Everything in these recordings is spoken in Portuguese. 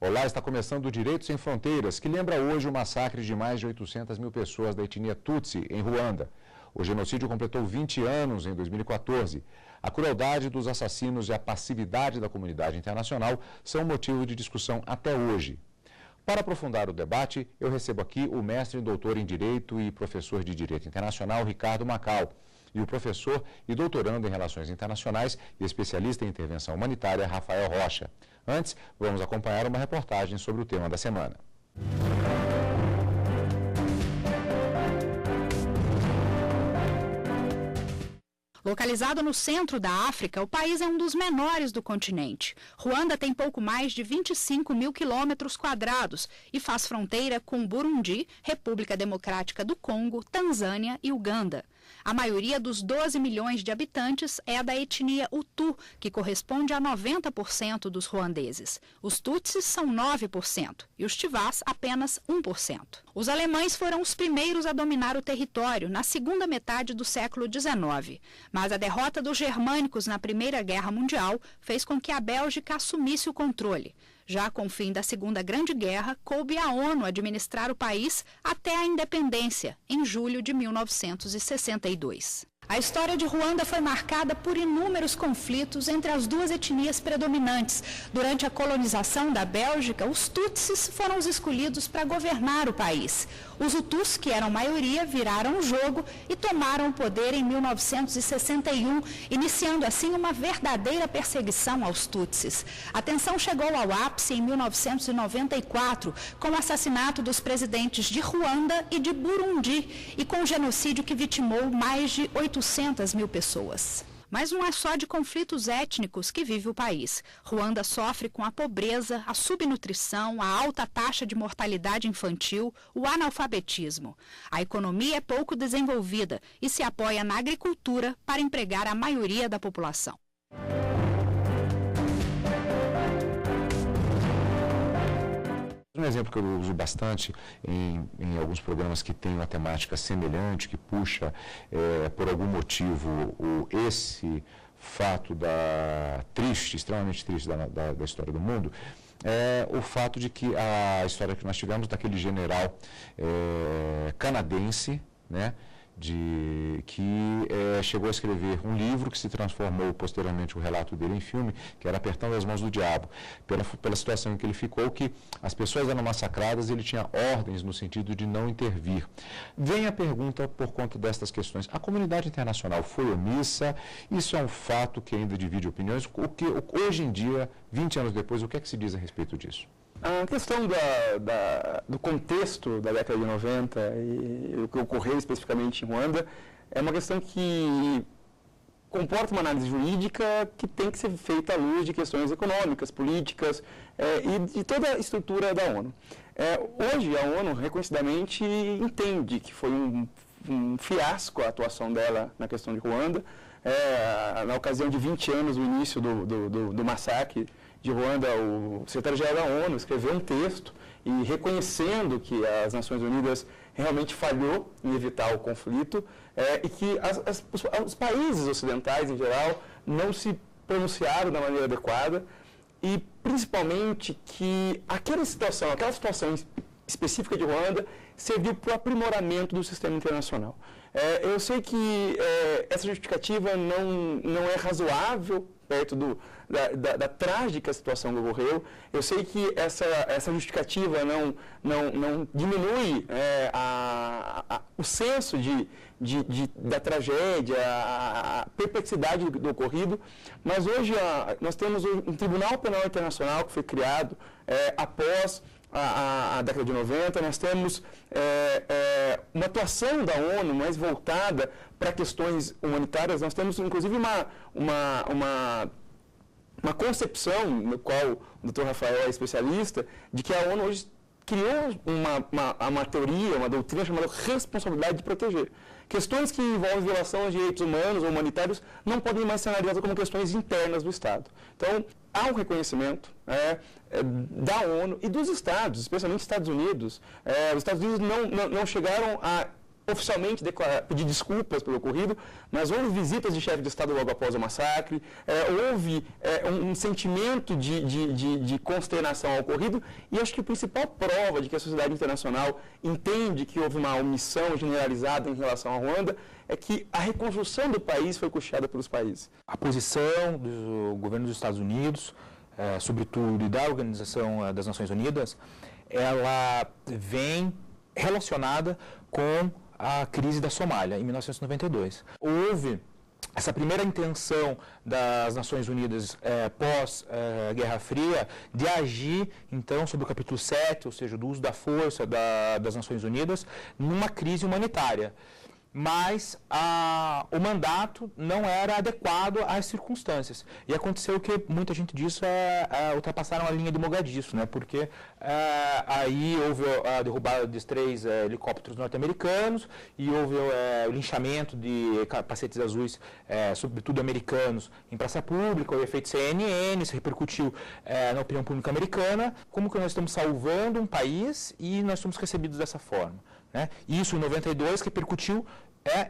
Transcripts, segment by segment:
Olá, está começando o Direito Sem Fronteiras, que lembra hoje o massacre de mais de 800 mil pessoas da etnia Tutsi, em Ruanda. O genocídio completou 20 anos em 2014. A crueldade dos assassinos e a passividade da comunidade internacional são motivo de discussão até hoje. Para aprofundar o debate, eu recebo aqui o mestre e doutor em Direito e professor de Direito Internacional, Ricardo Macau, e o professor e doutorando em Relações Internacionais e especialista em Intervenção Humanitária, Rafael Rocha. Antes, vamos acompanhar uma reportagem sobre o tema da semana. Localizado no centro da África, o país é um dos menores do continente. Ruanda tem pouco mais de 25 mil quilômetros quadrados e faz fronteira com Burundi, República Democrática do Congo, Tanzânia e Uganda. A maioria dos 12 milhões de habitantes é da etnia Hutu, que corresponde a 90% dos ruandeses. Os Tutsis são 9% e os Tivás apenas 1%. Os alemães foram os primeiros a dominar o território na segunda metade do século XIX. Mas a derrota dos germânicos na Primeira Guerra Mundial fez com que a Bélgica assumisse o controle. Já com o fim da Segunda Grande Guerra, coube à ONU administrar o país até a independência, em julho de 1962. A história de Ruanda foi marcada por inúmeros conflitos entre as duas etnias predominantes. Durante a colonização da Bélgica, os Tutsis foram os escolhidos para governar o país. Os Hutus, que eram maioria, viraram o jogo e tomaram o poder em 1961, iniciando assim uma verdadeira perseguição aos Tutsis. A tensão chegou ao ápice em 1994, com o assassinato dos presidentes de Ruanda e de Burundi, e com o genocídio que vitimou mais de 800 mil pessoas. Mas não é só de conflitos étnicos que vive o país. Ruanda sofre com a pobreza, a subnutrição, a alta taxa de mortalidade infantil, o analfabetismo. A economia é pouco desenvolvida e se apoia na agricultura para empregar a maioria da população. Um exemplo que eu uso bastante em alguns programas que têm uma temática semelhante, que puxa, por algum motivo, esse fato extremamente triste da história do mundo, é o fato de que a história que nós tivemos daquele general canadense, né, que chegou a escrever um livro que se transformou posteriormente o relato dele em filme, que era Apertando as Mãos do Diabo, pela situação em que ele ficou, que as pessoas eram massacradas e ele tinha ordens no sentido de não intervir. Vem a pergunta por conta destas questões. A comunidade internacional foi omissa? Isso é um fato que ainda divide opiniões. Hoje em dia, 20 anos depois, o que é que se diz a respeito disso? A questão do contexto da década de 90 e o que ocorreu especificamente em Ruanda é uma questão que comporta uma análise jurídica que tem que ser feita à luz de questões econômicas, políticas e de toda a estrutura da ONU. Hoje, a ONU reconhecidamente entende que foi um fiasco a atuação dela na questão de Ruanda. Na ocasião de 20 anos do início do massacre de Ruanda, o secretário-geral da ONU escreveu um texto e reconhecendo que as Nações Unidas realmente falhou em evitar o conflito e que os países ocidentais, em geral, não se pronunciaram da maneira adequada e, principalmente, que aquela situação específica de Ruanda serviu para o aprimoramento do sistema internacional. Eu sei que essa justificativa não é razoável perto da trágica situação que ocorreu. Eu sei que essa justificativa não diminui o senso da tragédia, a perplexidade do ocorrido, mas hoje nós temos um Tribunal Penal Internacional que foi criado após a década de 90, nós temos uma atuação da ONU mais voltada para questões humanitárias. Nós temos, inclusive, uma concepção, no qual o Dr. Rafael é especialista, de que a ONU hoje criou uma teoria, uma doutrina chamada responsabilidade de proteger. Questões que envolvem violação aos direitos humanos ou humanitários não podem mais ser analisadas como questões internas do Estado. Então, há um reconhecimento da ONU e dos Estados, especialmente Estados Unidos. Os Estados Unidos não chegaram a oficialmente pedir desculpas pelo ocorrido, mas houve visitas de chefe de Estado logo após o massacre, houve um sentimento de consternação ao ocorrido, e acho que a principal prova de que a sociedade internacional entende que houve uma omissão generalizada em relação à Ruanda é que a reconstrução do país foi custeada pelos países. A posição do governo dos Estados Unidos, sobretudo, e da Organização das Nações Unidas, ela vem relacionada com a crise da Somália, em 1992. Houve essa primeira intenção das Nações Unidas pós-Guerra Fria de agir, então, sobre o capítulo 7, ou seja, do uso da força das Nações Unidas, numa crise humanitária. Mas o mandato não era adequado às circunstâncias. E aconteceu que muita gente disso ultrapassaram a linha de Mogadiscio, né? Porque aí houve a derrubada de 3 helicópteros norte-americanos e houve o linchamento de capacetes azuis, sobretudo americanos, em praça pública, o efeito CNN, isso repercutiu na opinião pública americana. Como que nós estamos salvando um país e nós somos recebidos dessa forma? Né? Isso em 92 repercutiu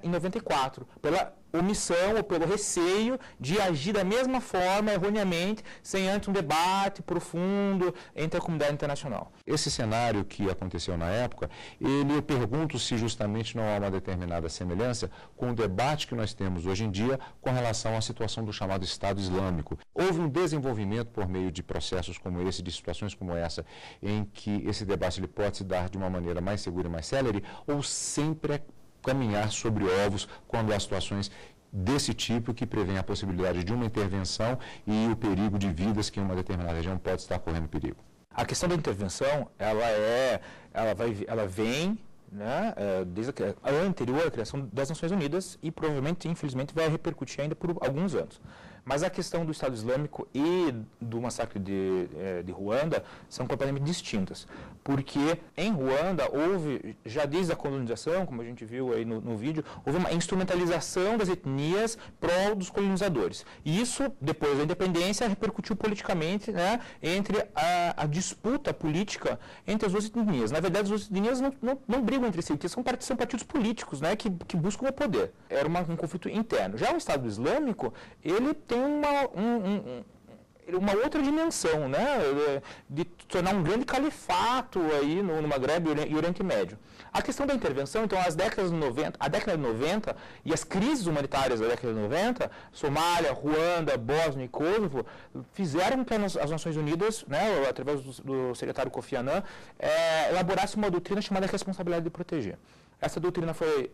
em 94, pela omissão ou pelo receio de agir da mesma forma, erroneamente, sem antes um debate profundo entre a comunidade internacional. Esse cenário que aconteceu na época, eu pergunto se justamente não há uma determinada semelhança com o debate que nós temos hoje em dia com relação à situação do chamado Estado Islâmico. Houve um desenvolvimento por meio de processos como esse, de situações como essa, em que esse debate ele pode se dar de uma maneira mais segura e mais célere, ou sempre é caminhar sobre ovos quando há situações desse tipo que prevêem a possibilidade de uma intervenção e o perigo de vidas que em uma determinada região pode estar correndo perigo? A questão da intervenção, ela vem, né, desde a anterior à criação das Nações Unidas e provavelmente, infelizmente, vai repercutir ainda por alguns anos. Mas a questão do Estado Islâmico e do massacre de Ruanda são completamente distintas. Porque em Ruanda houve, já desde a colonização, como a gente viu aí no vídeo, houve uma instrumentalização das etnias pró dos colonizadores. E isso, depois da independência, repercutiu politicamente, né, entre a disputa política entre as duas etnias. Na verdade, as duas etnias não brigam entre si, porque são partidos políticos, né, que buscam o poder. Era um conflito interno. Já o Estado Islâmico, ele tem uma outra dimensão, né, de tornar um grande califato aí no Maghreb e Oriente Médio. A questão da intervenção, então, a década de 90 e as crises humanitárias da década de 90, Somália, Ruanda, Bósnia e Kosovo, fizeram que as Nações Unidas, né, através do secretário Kofi Annan, elaborasse uma doutrina chamada responsabilidade de proteger. Essa doutrina foi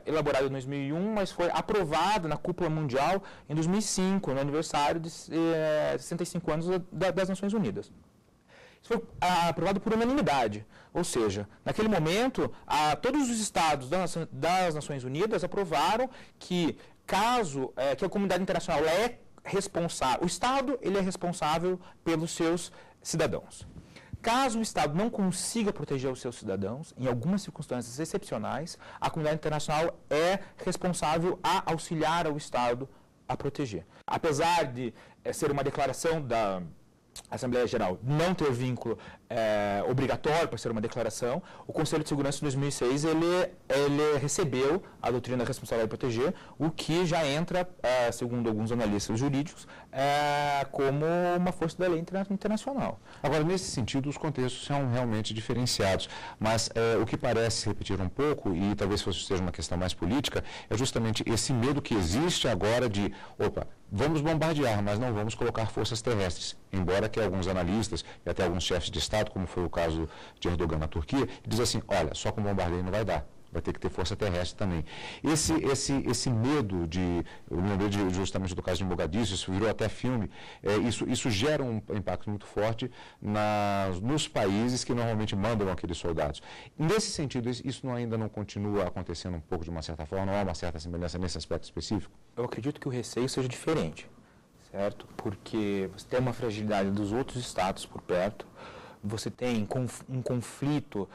elaborada em 2001, mas foi aprovada na cúpula mundial em 2005, no aniversário de 65 anos das Nações Unidas. Isso foi aprovado por unanimidade, ou seja, naquele momento, todos os estados das Nações Unidas aprovaram que, caso que a comunidade internacional é responsável, o Estado ele é responsável pelos seus cidadãos. Caso o Estado não consiga proteger os seus cidadãos, em algumas circunstâncias excepcionais, a comunidade internacional é responsável a auxiliar ao Estado a proteger. Apesar de ser uma declaração da Assembleia Geral não ter vínculo obrigatório para ser uma declaração, o Conselho de Segurança de 2006 ele recebeu a doutrina da responsabilidade de proteger, o que já entra, segundo alguns analistas jurídicos, como uma força da lei internacional. Agora, nesse sentido, os contextos são realmente diferenciados, mas o que parece repetir um pouco, e talvez seja uma questão mais política, é justamente esse medo que existe agora de, vamos bombardear, mas não vamos colocar forças terrestres, embora que alguns analistas e até alguns chefes de Estado, como foi o caso de Erdogan na Turquia, dizem assim, olha, só com bombardeio não vai dar, vai ter que ter força terrestre também. Esse medo eu lembrei justamente do caso de Mogadiscio, isso virou até filme, isso gera um impacto muito forte nos países que normalmente mandam aqueles soldados. Nesse sentido, isso ainda não continua acontecendo um pouco de uma certa forma, não há uma certa semelhança nesse aspecto específico? Eu acredito que o receio seja diferente, certo? Porque você tem uma fragilidade dos outros estados por perto, você tem um conflito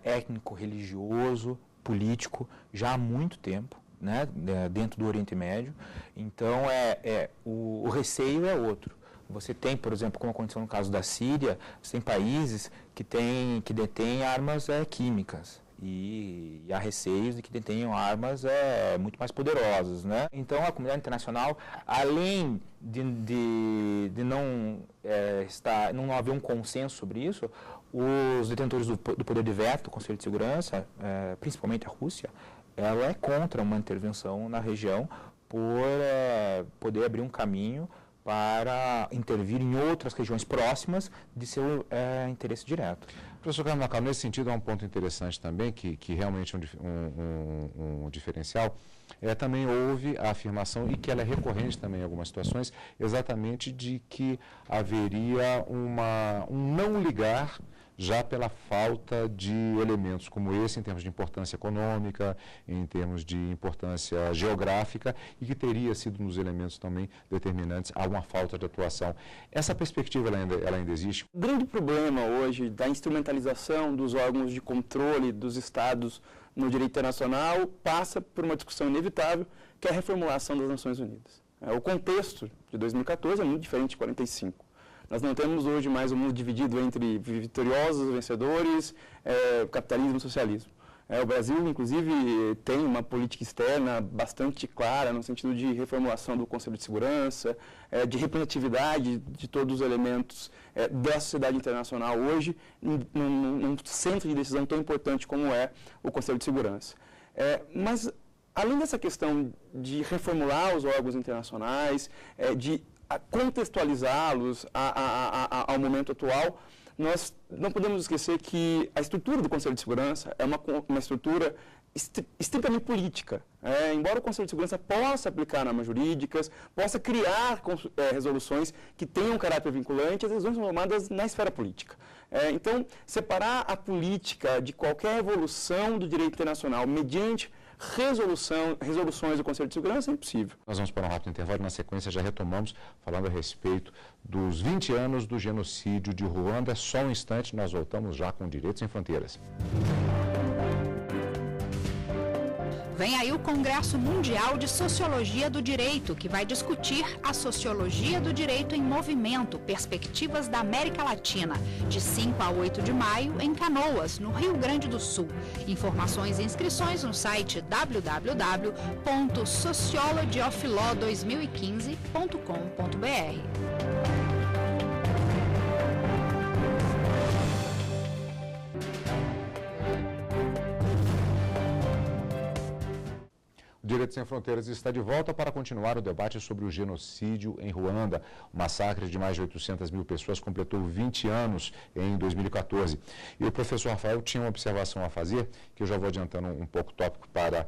étnico-religioso, político, já há muito tempo, né, dentro do Oriente Médio. Então, o receio é outro. Você tem, por exemplo, como aconteceu no caso da Síria, você tem países que detêm armas químicas. E há receios de que detenham armas muito mais poderosas, né? Então, a comunidade internacional, além de não haver um consenso sobre isso, os detentores do poder de veto do Conselho de Segurança, principalmente a Rússia, ela é contra uma intervenção na região por poder abrir um caminho para intervir em outras regiões próximas de seu interesse direto. Professor Carlos Macau, nesse sentido, há um ponto interessante também, que realmente é um diferencial. Também houve a afirmação, e que ela é recorrente também em algumas situações, exatamente de que haveria um não ligar já pela falta de elementos como esse, em termos de importância econômica, em termos de importância geográfica, e que teria sido um dos elementos também determinantes a uma falta de atuação. Essa perspectiva, ela ainda existe? O grande problema hoje da instrumentalização dos órgãos de controle dos Estados no direito internacional passa por uma discussão inevitável, que é a reformulação das Nações Unidas. O contexto de 2014 é muito diferente de 1945. Nós não temos hoje mais um mundo dividido entre vitoriosos, vencedores, capitalismo e socialismo. O Brasil, inclusive, tem uma política externa bastante clara no sentido de reformulação do Conselho de Segurança, de representatividade de todos os elementos da sociedade internacional hoje, num centro de decisão tão importante como é o Conselho de Segurança. Mas, além dessa questão de reformular os órgãos internacionais, de contextualizá-los ao momento atual, nós não podemos esquecer que a estrutura do Conselho de Segurança é uma estrutura estritamente política. Embora o Conselho de Segurança possa aplicar normas jurídicas, possa criar resoluções que tenham caráter vinculante, as decisões são tomadas na esfera política. Então, separar a política de qualquer evolução do direito internacional mediante resoluções do Conselho de Segurança é impossível. Nós vamos para um rápido intervalo, na sequência já retomamos falando a respeito dos 20 anos do genocídio de Ruanda. Só um instante, nós voltamos já com Direitos Sem Fronteiras. Vem aí o Congresso Mundial de Sociologia do Direito, que vai discutir a sociologia do direito em movimento, perspectivas da América Latina, de 5 a 8 de maio, em Canoas, no Rio Grande do Sul. Informações e inscrições no site www.sociologyoflaw2015.com.br. O Direito Sem Fronteiras está de volta para continuar o debate sobre o genocídio em Ruanda. O massacre de mais de 800 mil pessoas completou 20 anos em 2014. E o professor Rafael tinha uma observação a fazer, que eu já vou adiantando um pouco o tópico para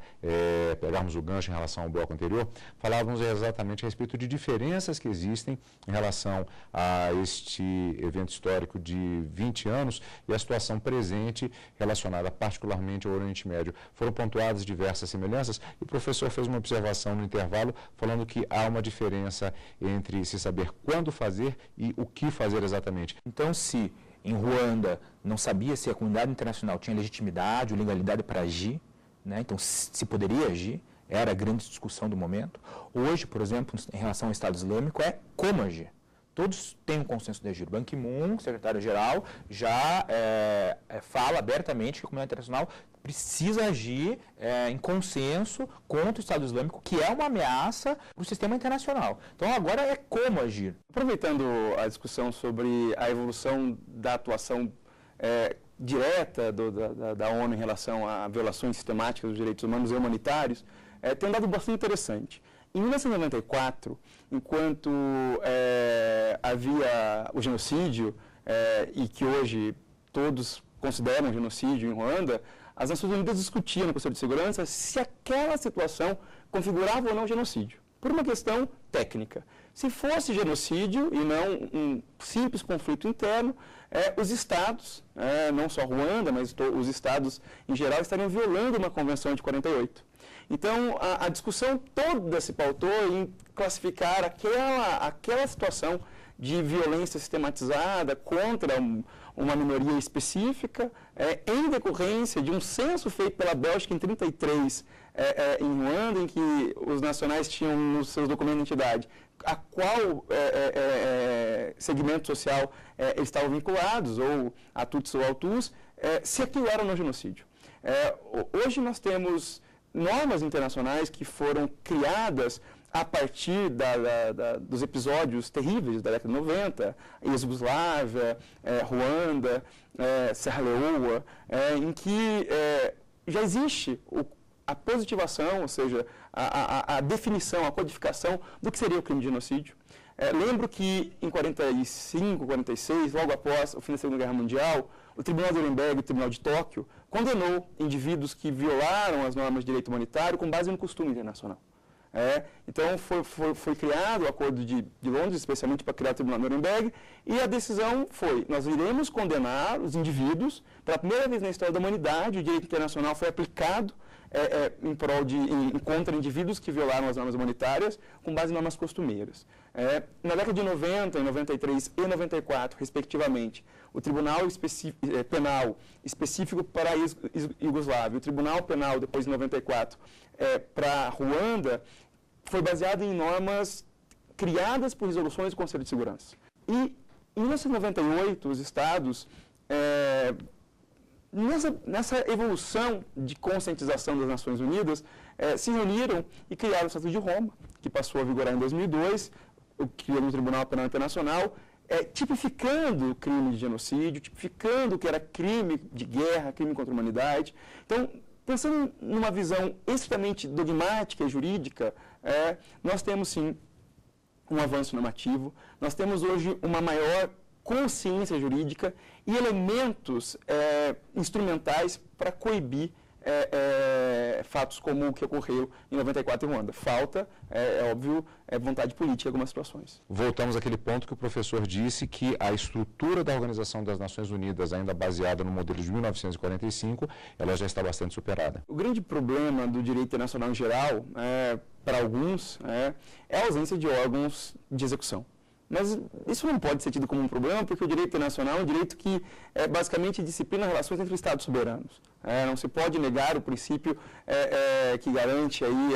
pegarmos o gancho em relação ao bloco anterior. Falávamos exatamente a respeito de diferenças que existem em relação a este evento histórico de 20 anos e a situação presente relacionada particularmente ao Oriente Médio. Foram pontuadas diversas semelhanças e o professor fez uma observação no intervalo falando que há uma diferença entre se saber quando fazer e o que fazer exatamente. Então, se em Ruanda não sabia se a comunidade internacional tinha legitimidade ou legalidade para agir, né? Então se poderia agir, era a grande discussão do momento. Hoje, por exemplo, em relação ao Estado Islâmico, é como agir. Todos têm um consenso de agir. Ban Ki-moon, secretário-geral, já fala abertamente que a comunidade internacional precisa agir em consenso contra o Estado Islâmico, que é uma ameaça para o sistema internacional. Então, agora é como agir. Aproveitando a discussão sobre a evolução da atuação direta da ONU em relação a violações sistemáticas dos direitos humanos e humanitários, tem um dado bastante interessante. Em 1994, enquanto havia o genocídio, e que hoje todos consideram genocídio em Ruanda, as Nações Unidas discutiam no Conselho de Segurança se aquela situação configurava ou não genocídio, por uma questão técnica. Se fosse genocídio e não um simples conflito interno, os Estados, não só Ruanda, mas os Estados em geral, estariam violando uma convenção de 48. Então, a discussão toda se pautou em classificar aquela situação de violência sistematizada contra uma minoria específica, em decorrência de um censo feito pela Bélgica em 1933, em Ruanda, em que os nacionais tinham nos seus documentos de identidade a qual segmento social eles estavam vinculados, ou a Tutsi ou ao Tus, se aquilo era ou não genocídio. Hoje nós temos normas internacionais que foram criadas a partir dos episódios terríveis da década de 90, Iugoslávia, Ruanda, Serra Leoa, em que já existe a positivação, ou seja, a definição, a codificação do que seria o crime de genocídio. Lembro que em 45, 46, logo após o fim da Segunda Guerra Mundial, o Tribunal de Nuremberg e o Tribunal de Tóquio condenou indivíduos que violaram as normas de direito humanitário com base no costume internacional. Então, foi criado o Acordo de Londres, especialmente para criar o Tribunal de Nuremberg, e a decisão foi, nós iremos condenar os indivíduos, pela primeira vez na história da humanidade, o direito internacional foi aplicado contra indivíduos que violaram as normas humanitárias com base em normas costumeiras. Na década de 90, em 93 e 94, respectivamente, o Tribunal Penal específico para a Iugoslávia, o Tribunal Penal, depois de 94, para Ruanda, foi baseado em normas criadas por resoluções do Conselho de Segurança. E, em 1998, os Estados, nessa evolução de conscientização das Nações Unidas, se reuniram e criaram o Estatuto de Roma, que passou a vigorar em 2002, criando o Tribunal Penal Internacional, tipificando o crime de genocídio, tipificando o que era crime de guerra, crime contra a humanidade. Então, pensando numa visão estritamente dogmática e jurídica, nós temos sim um avanço normativo, nós temos hoje uma maior consciência jurídica e elementos instrumentais para coibir fatos como o que ocorreu em 94 em Ruanda. Falta, óbvio, vontade política em algumas situações. Voltamos àquele ponto que o professor disse que a estrutura da Organização das Nações Unidas, ainda baseada no modelo de 1945, ela já está bastante superada. O grande problema do direito internacional em geral, para alguns, é a ausência de órgãos de execução. Mas isso não pode ser tido como um problema, porque o direito internacional é um direito que basicamente disciplina relações entre Estados soberanos. Não se pode negar o princípio que garante aí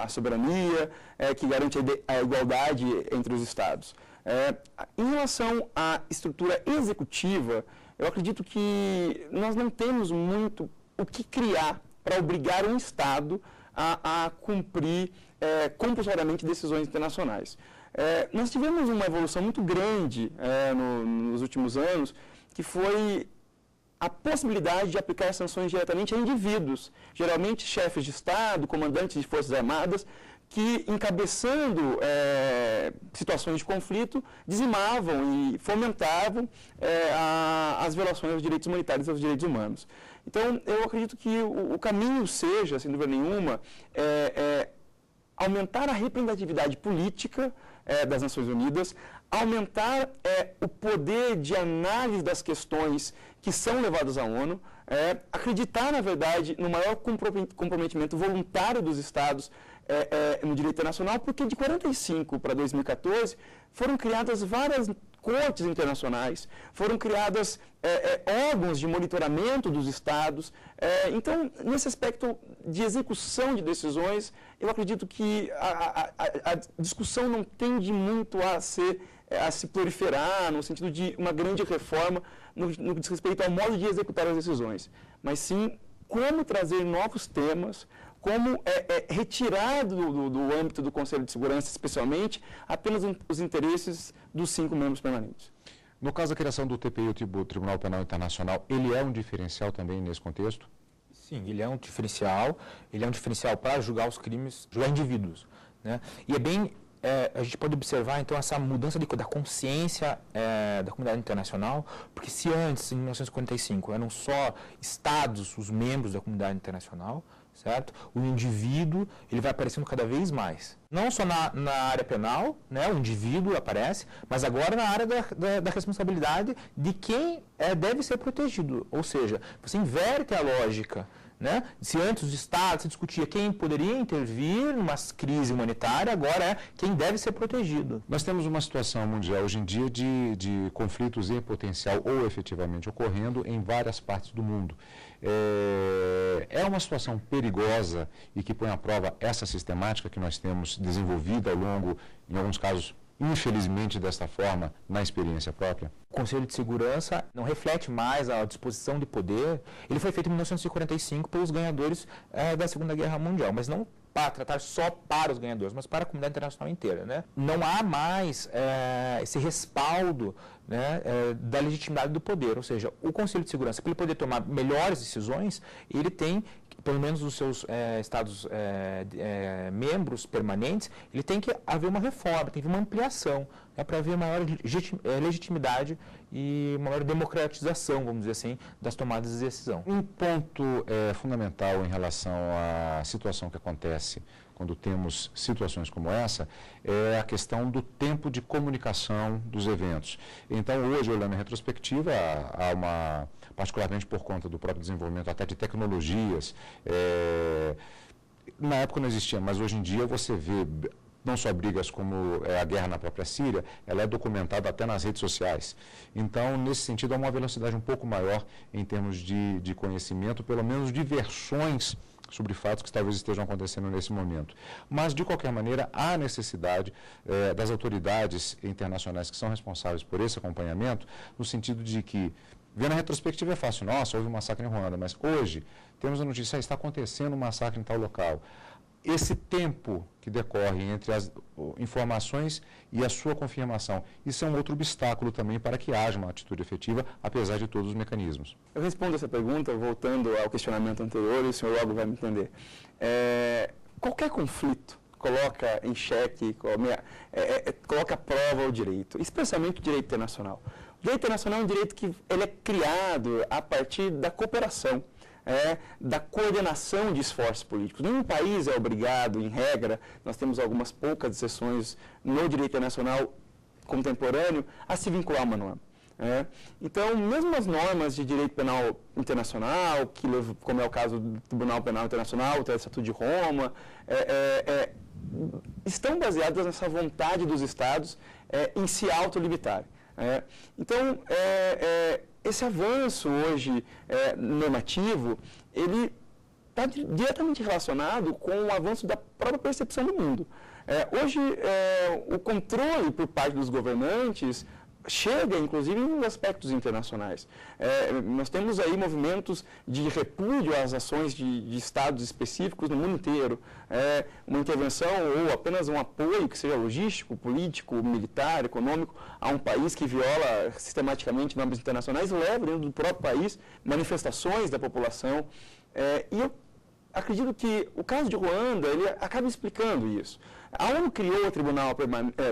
a soberania, que garante a igualdade entre os Estados. Em relação à estrutura executiva, eu acredito que nós não temos muito o que criar para obrigar um Estado a cumprir compulsoriamente decisões internacionais. Nós tivemos uma evolução muito grande nos últimos anos, que foi a possibilidade de aplicar sanções diretamente a indivíduos, geralmente chefes de Estado, comandantes de forças armadas, que, encabeçando situações de conflito, dizimavam e fomentavam as violações aos direitos humanitários e aos direitos humanos. Então, eu acredito que o caminho seja, sem dúvida nenhuma, aumentar a representatividade política das Nações Unidas, aumentar o poder de análise das questões que são levadas à ONU, acreditar, na verdade, no maior comprometimento voluntário dos Estados no direito internacional, porque de 1945 para 2014 foram criadas várias cortes internacionais, foram criadas órgãos de monitoramento dos Estados. Então, nesse aspecto de execução de decisões, eu acredito que a discussão não tende muito a se proliferar no sentido de uma grande reforma no que diz respeito ao modo de executar as decisões, mas sim como trazer novos temas, como retirar do âmbito do Conselho de Segurança, especialmente, apenas os interesses dos 5 membros permanentes. No caso da criação do TPI, o Tribunal Penal Internacional, ele é um diferencial também nesse contexto? Sim, ele é um diferencial para julgar os crimes, julgar indivíduos, né? E a gente pode observar, então, essa mudança da consciência da comunidade internacional, porque se antes, em 1945, eram só Estados os membros da comunidade internacional, certo? O indivíduo, ele vai aparecendo cada vez mais. Não só na área penal, né, o indivíduo aparece, mas agora na área da responsabilidade de quem deve ser protegido. Ou seja, você inverte a lógica, né? Se antes os Estados se discutia quem poderia intervir numa crise humanitária, agora é quem deve ser protegido. Nós temos uma situação mundial hoje em dia de conflitos em potencial ou efetivamente ocorrendo em várias partes do mundo. É uma situação perigosa e que põe à prova essa sistemática que nós temos desenvolvida ao longo, em alguns casos, infelizmente desta forma, na experiência própria? O Conselho de Segurança não reflete mais a disposição de poder. Ele foi feito em 1945 pelos ganhadores da Segunda Guerra Mundial, mas não para tratar só para os ganhadores, mas para a comunidade internacional inteira, né? Não há mais esse respaldo, né, da legitimidade do poder, ou seja, o Conselho de Segurança, para ele poder tomar melhores decisões, ele tem, pelo menos os seus estados membros permanentes, ele tem que haver uma reforma, tem que haver uma ampliação, né, para haver maior legitimidade e maior democratização, vamos dizer assim, das tomadas de decisão. Um ponto fundamental em relação à situação que acontece quando temos situações como essa, é a questão do tempo de comunicação dos eventos. Então, hoje, olhando em retrospectiva, há uma, particularmente por conta do próprio desenvolvimento até de tecnologias, na época não existia, mas hoje em dia você vê não só brigas como a guerra na própria Síria, ela é documentada até nas redes sociais. Então, nesse sentido, há uma velocidade um pouco maior em termos de conhecimento, pelo menos de versões sobre fatos que talvez estejam acontecendo nesse momento. Mas, de qualquer maneira, há necessidade das autoridades internacionais que são responsáveis por esse acompanhamento, no sentido de que, vendo a retrospectiva é fácil, nossa, houve um massacre em Ruanda, mas hoje temos a notícia, está acontecendo um massacre em tal local. Esse tempo que decorre entre as informações e a sua confirmação, isso é um outro obstáculo também para que haja uma atitude efetiva, apesar de todos os mecanismos. Eu respondo essa pergunta voltando ao questionamento anterior, e o senhor logo vai me entender. Qualquer conflito coloca em xeque, coloca à prova o direito, especialmente o direito internacional. O direito internacional é um direito que ele é criado a partir da cooperação, da coordenação de esforços políticos. Nenhum país é obrigado, em regra, nós temos algumas poucas exceções no direito internacional contemporâneo, a se vincular a uma norma. Então, mesmo as normas de direito penal internacional, como é o caso do Tribunal Penal Internacional, o Estatuto de Roma, estão baseadas nessa vontade dos Estados em se autolimitarem. Então, esse avanço hoje normativo, ele está diretamente relacionado com o avanço da própria percepção do mundo. Hoje, o controle por parte dos governantes chega, inclusive, em aspectos internacionais. Nós temos aí movimentos de repúdio às ações de estados específicos no mundo inteiro. Uma intervenção ou apenas um apoio, que seja logístico, político, militar, econômico, a um país que viola sistematicamente normas internacionais, leva dentro do próprio país manifestações da população. E eu acredito que o caso de Ruanda, ele acaba explicando isso. A ONU criou o Tribunal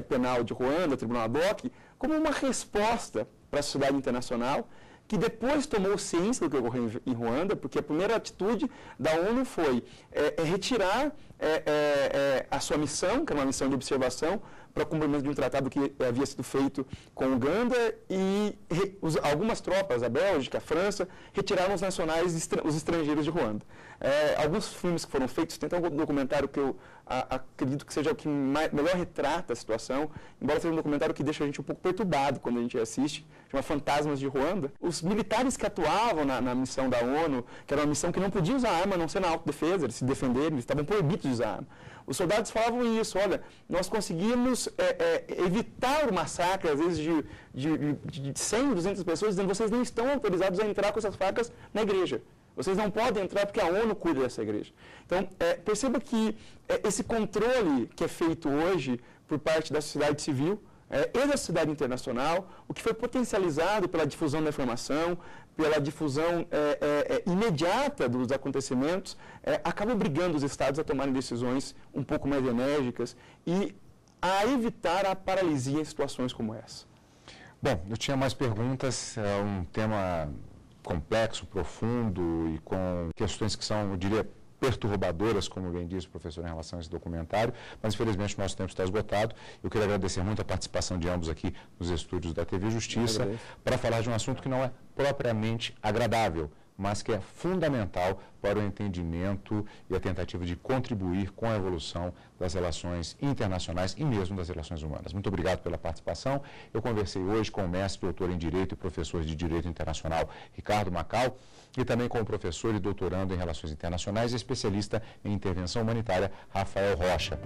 Penal de Ruanda, o Tribunal ad hoc, como uma resposta para a sociedade internacional, que depois tomou ciência do que ocorreu em Ruanda, porque a primeira atitude da ONU foi retirar a sua missão, que era uma missão de observação, para o cumprimento de um tratado que havia sido feito com a Uganda, e algumas tropas, a Bélgica, a França, retiraram os nacionais, os estrangeiros de Ruanda. Alguns filmes que foram feitos, tem até um documentário que eu acredito que seja o que melhor retrata a situação, embora seja um documentário que deixa a gente um pouco perturbado quando a gente assiste, chama Fantasmas de Ruanda. Os militares que atuavam na missão da ONU, que era uma missão que não podia usar arma, a não ser na autodefesa, eles se defenderem, eles estavam proibidos de usar arma. Os soldados falavam isso, olha, nós conseguimos evitar o massacre, às vezes, de 100, 200 pessoas, dizendo que vocês não estão autorizados a entrar com essas facas na igreja. Vocês não podem entrar porque a ONU cuida dessa igreja. Então, perceba que esse controle que é feito hoje por parte da sociedade civil e da sociedade internacional, o que foi potencializado pela difusão da informação, pela difusão imediata dos acontecimentos, acaba obrigando os Estados a tomarem decisões um pouco mais enérgicas e a evitar a paralisia em situações como essa. Bom, eu tinha mais perguntas, é um tema complexo, profundo e com questões que são, eu diria, perturbadoras, como bem disse o professor, em relação a esse documentário, mas infelizmente o nosso tempo está esgotado. Eu queria agradecer muito a participação de ambos aqui nos estúdios da TV Justiça para falar de um assunto que não é propriamente agradável, mas que é fundamental para o entendimento e a tentativa de contribuir com a evolução das relações internacionais e mesmo das relações humanas. Muito obrigado pela participação. Eu conversei hoje com o mestre, doutor em Direito e professor de Direito Internacional, Ricardo Macau, e também com o professor e doutorando em Relações Internacionais e especialista em Intervenção Humanitária, Rafael Rocha.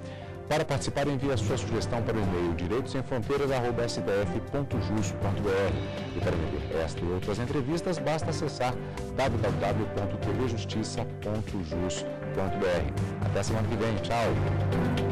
Para participar, envie a sua sugestão para o e-mail direitosemfronteiras@sdf.jus.br. E para ver esta e outras entrevistas, basta acessar www.tvjustiça.jus.br. Até semana que vem. Tchau!